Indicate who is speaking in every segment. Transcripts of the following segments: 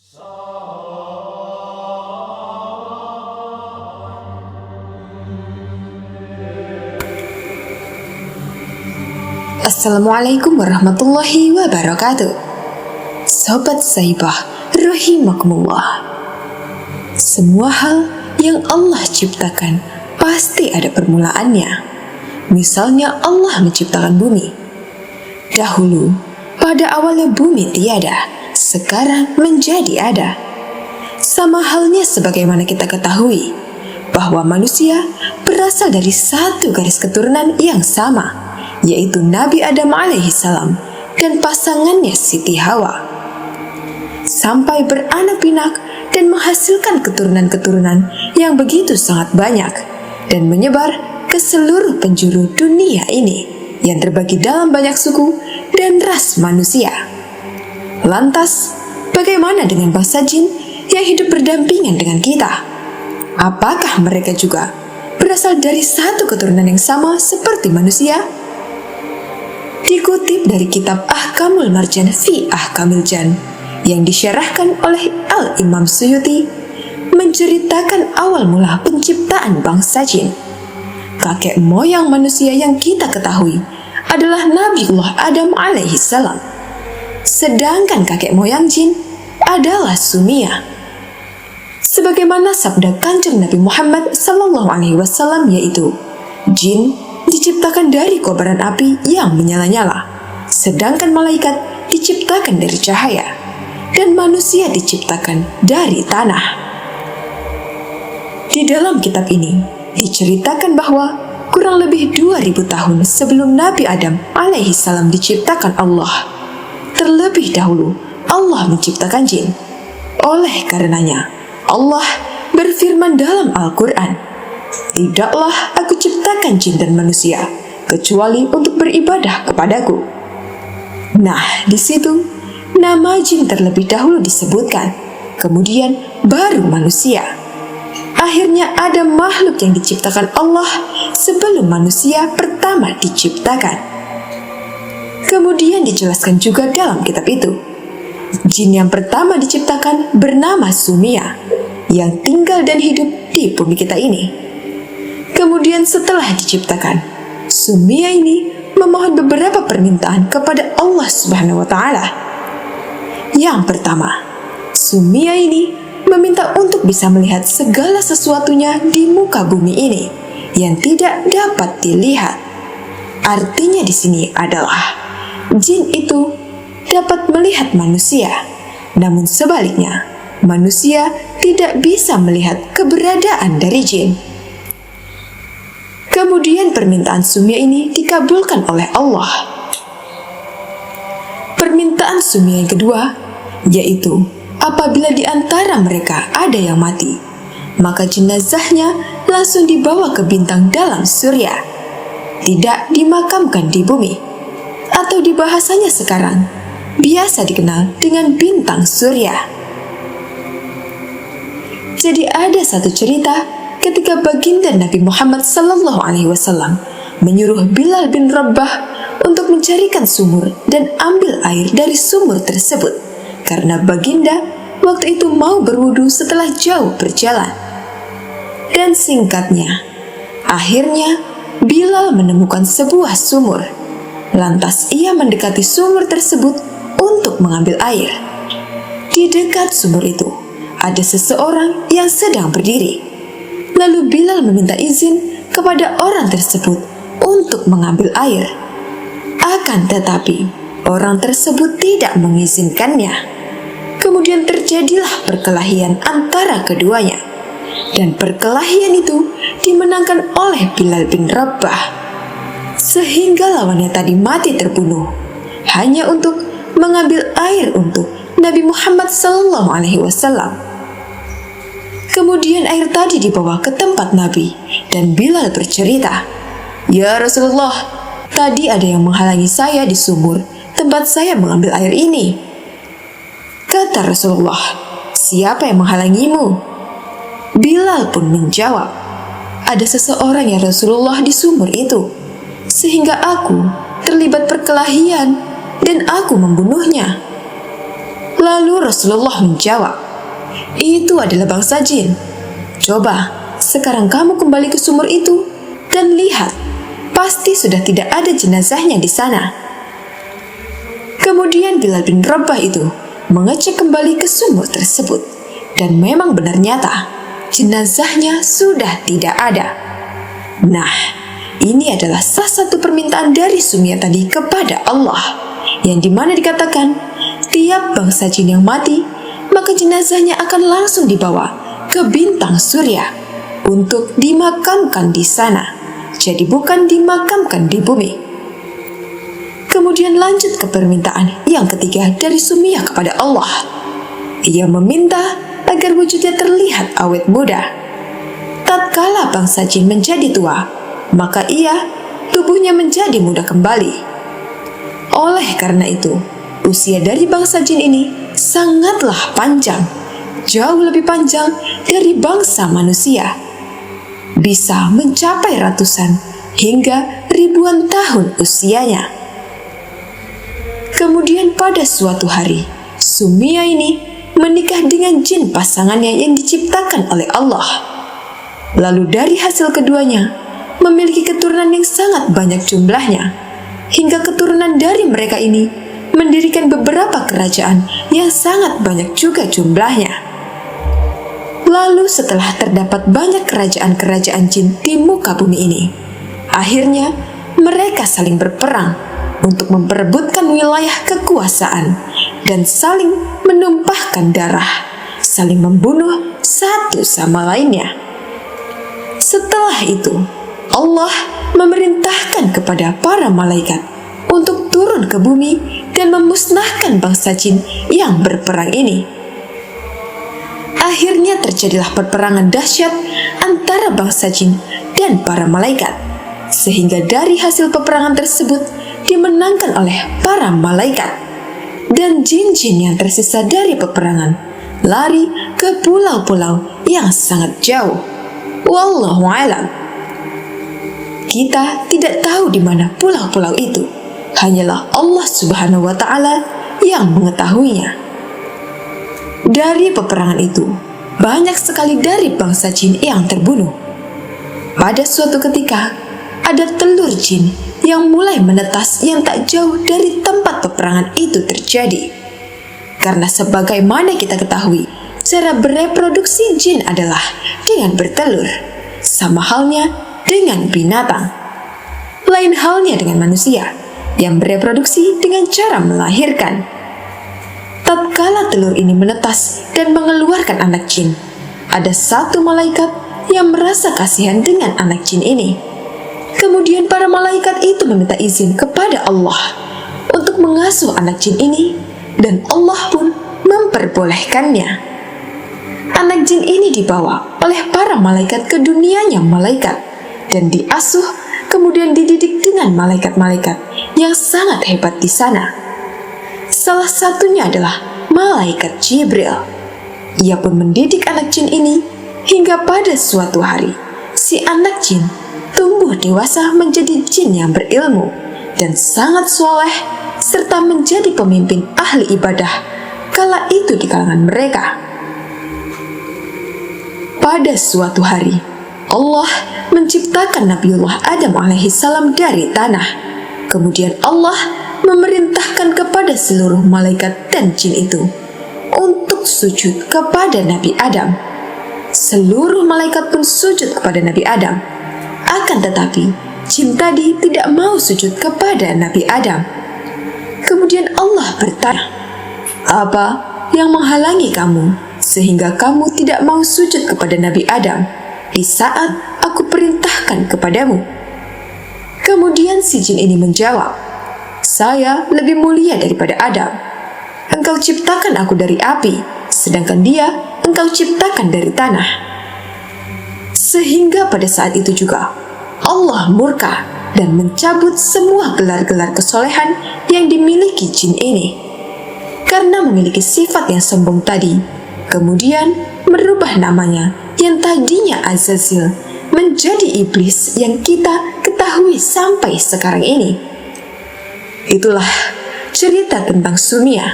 Speaker 1: Assalamualaikum warahmatullahi wabarakatuh. Sobat Saibah rahimakumullah. Semua hal yang Allah ciptakan pasti ada permulaannya. Misalnya Allah menciptakan bumi. Dahulu, pada awalnya bumi tiada, sekarang menjadi ada. Sama halnya sebagaimana kita ketahui bahwa manusia berasal dari satu garis keturunan yang sama, yaitu Nabi Adam alaihissalam dan pasangannya Siti Hawa, sampai beranak pinak dan menghasilkan keturunan-keturunan yang begitu sangat banyak dan menyebar ke seluruh penjuru dunia ini yang terbagi dalam banyak suku dan ras manusia. Lantas, bagaimana dengan bangsa jin yang hidup berdampingan dengan kita? Apakah mereka juga berasal dari satu keturunan yang sama seperti manusia? Dikutip dari kitab Ahkamul Marjan fi Ahkamil Jan yang disyarahkan oleh Al-Imam Suyuti, menceritakan awal mula penciptaan bangsa jin. Kakek moyang manusia yang kita ketahui adalah Nabiullah Adam alaihissalam, sedangkan kakek moyang jin adalah Sumia. Sebagaimana sabda Kanjeng Nabi Muhammad SAW, yaitu jin diciptakan dari kobaran api yang menyala-nyala, sedangkan malaikat diciptakan dari cahaya, dan manusia diciptakan dari tanah. Di dalam kitab ini diceritakan bahwa kurang lebih 2000 tahun sebelum Nabi Adam alaihissalam diciptakan Allah, terlebih dahulu Allah menciptakan jin. Oleh karenanya Allah berfirman dalam Al-Quran, "Tidaklah aku ciptakan jin dan manusia kecuali untuk beribadah kepadaku." Nah, di situ nama jin terlebih dahulu disebutkan, kemudian baru manusia. Akhirnya ada makhluk yang diciptakan Allah sebelum manusia pertama diciptakan. Kemudian dijelaskan juga dalam kitab itu, jin yang pertama diciptakan bernama Sumia, yang tinggal dan hidup di bumi kita ini. Kemudian setelah diciptakan, Sumia ini memohon beberapa permintaan kepada Allah Subhanahu wa Ta'ala. Yang pertama, Sumia ini meminta untuk bisa melihat segala sesuatunya di muka bumi ini yang tidak dapat dilihat. Artinya di sini adalah jin itu dapat melihat manusia, namun sebaliknya manusia tidak bisa melihat keberadaan dari jin. Kemudian permintaan Sumia ini dikabulkan oleh Allah. Permintaan Sumia yang kedua, yaitu apabila di antara mereka ada yang mati, maka jenazahnya langsung dibawa ke bintang dalam surya, tidak dimakamkan di bumi, atau di bahasanya sekarang biasa dikenal dengan bintang surya. Jadi ada satu cerita ketika baginda Nabi Muhammad SAW menyuruh Bilal bin Rabah untuk mencarikan sumur dan ambil air dari sumur tersebut, karena baginda waktu itu mau berwudu setelah jauh berjalan. Dan singkatnya, akhirnya Bilal menemukan sebuah sumur. Lantas ia mendekati sumur tersebut untuk mengambil air. Di dekat sumur itu ada seseorang yang sedang berdiri. Lalu Bilal meminta izin kepada orang tersebut untuk mengambil air. Akan tetapi orang tersebut tidak mengizinkannya. Kemudian terjadilah perkelahian antara keduanya, dan perkelahian itu dimenangkan oleh Bilal bin Rabah, sehingga lawannya tadi mati terbunuh hanya untuk mengambil air untuk Nabi Muhammad SAW. Kemudian air tadi dibawa ke tempat Nabi, dan Bilal bercerita, "Ya Rasulullah, tadi ada yang menghalangi saya di sumur tempat saya mengambil air ini." Kata Rasulullah, "Siapa yang menghalangimu?" Bilal pun menjawab, "Ada seseorang ya Rasulullah di sumur itu, sehingga aku terlibat perkelahian dan aku membunuhnya." Lalu Rasulullah menjawab, "Itu adalah bangsa jin. Coba sekarang kamu kembali ke sumur itu dan lihat, pasti sudah tidak ada jenazahnya di sana." Kemudian Bilal bin Rabah itu mengecek kembali ke sumur tersebut, dan memang benar nyata, jenazahnya sudah tidak ada. Nah, ini adalah salah satu permintaan dari Sumia tadi kepada Allah, yang dimana dikatakan, tiap bangsa jin yang mati, maka jenazahnya akan langsung dibawa ke bintang surya untuk dimakamkan di sana. Jadi bukan dimakamkan di bumi. Kemudian lanjut ke permintaan yang ketiga dari Sumia kepada Allah. Ia meminta agar wujudnya terlihat awet muda. Tatkala bangsa jin menjadi tua, maka tubuhnya menjadi muda kembali. Oleh karena itu, usia dari bangsa jin ini sangatlah panjang, jauh lebih panjang dari bangsa manusia. Bisa mencapai ratusan hingga ribuan tahun usianya. Kemudian pada suatu hari, Sumia ini menikah dengan jin pasangannya yang diciptakan oleh Allah. Lalu dari hasil keduanya, memiliki keturunan yang sangat banyak jumlahnya, hingga keturunan dari mereka ini mendirikan beberapa kerajaan yang sangat banyak juga jumlahnya. Lalu setelah terdapat banyak kerajaan-kerajaan jin di muka bumi ini, akhirnya mereka saling berperang untuk memperebutkan wilayah kekuasaan dan saling menumpahkan darah, saling membunuh satu sama lainnya. Setelah itu, Allah memerintahkan kepada para malaikat untuk turun ke bumi dan memusnahkan bangsa jin yang berperang ini. Akhirnya terjadilah peperangan dahsyat antara bangsa jin dan para malaikat, sehingga dari hasil peperangan tersebut dimenangkan oleh para malaikat, dan jin-jin yang tersisa dari peperangan lari ke pulau-pulau yang sangat jauh. Wallahu a'lam. Kita tidak tahu di mana pulau-pulau itu. Hanyalah Allah Subhanahu wa Ta'ala yang mengetahuinya. Dari peperangan itu, banyak sekali dari bangsa jin yang terbunuh. Pada suatu ketika, ada telur jin yang mulai menetas yang tak jauh dari tempat peperangan itu terjadi. Karena sebagaimana kita ketahui, cara bereproduksi jin adalah dengan bertelur, sama halnya dengan binatang. Lain halnya dengan manusia yang bereproduksi dengan cara melahirkan. Tatkala telur ini menetas dan mengeluarkan anak jin, ada satu malaikat yang merasa kasihan dengan anak jin ini. Kemudian para malaikat itu meminta izin kepada Allah untuk mengasuh anak jin ini, dan Allah pun memperbolehkannya. Anak jin ini dibawa oleh para malaikat ke dunianya malaikat dan diasuh, kemudian dididik dengan malaikat-malaikat yang sangat hebat di sana. Salah satunya adalah malaikat Jibril. Ia pun mendidik anak jin ini hingga pada suatu hari si anak jin tumbuh dewasa menjadi jin yang berilmu dan sangat soleh, serta menjadi pemimpin ahli ibadah kala itu di kalangan mereka. Pada suatu hari, Allah menciptakan Nabiullah Adam alaihissalam dari tanah. Kemudian Allah memerintahkan kepada seluruh malaikat dan jin itu untuk sujud kepada Nabi Adam. Seluruh malaikat pun sujud kepada Nabi Adam. Akan tetapi, jin tadi tidak mau sujud kepada Nabi Adam. Kemudian Allah bertanya, "Apa yang menghalangi kamu sehingga kamu tidak mau sujud kepada Nabi Adam di saat aku perintahkan kepadamu?" Kemudian si jin ini menjawab, "Saya lebih mulia daripada Adam. Engkau ciptakan aku dari api, sedangkan dia engkau ciptakan dari tanah." Sehingga pada saat itu juga Allah murka dan mencabut semua gelar-gelar kesolehan yang dimiliki jin ini. Karena memiliki sifat yang sombong tadi, kemudian merubah namanya yang tadinya Azazil menjadi iblis yang kita ketahui sampai sekarang ini. Itulah cerita tentang Sumia,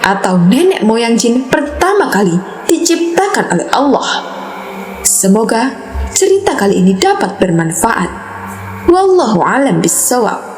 Speaker 1: atau nenek moyang jin pertama kali diciptakan oleh Allah. Semoga cerita kali ini dapat bermanfaat. Wallahu a'lam bishawab.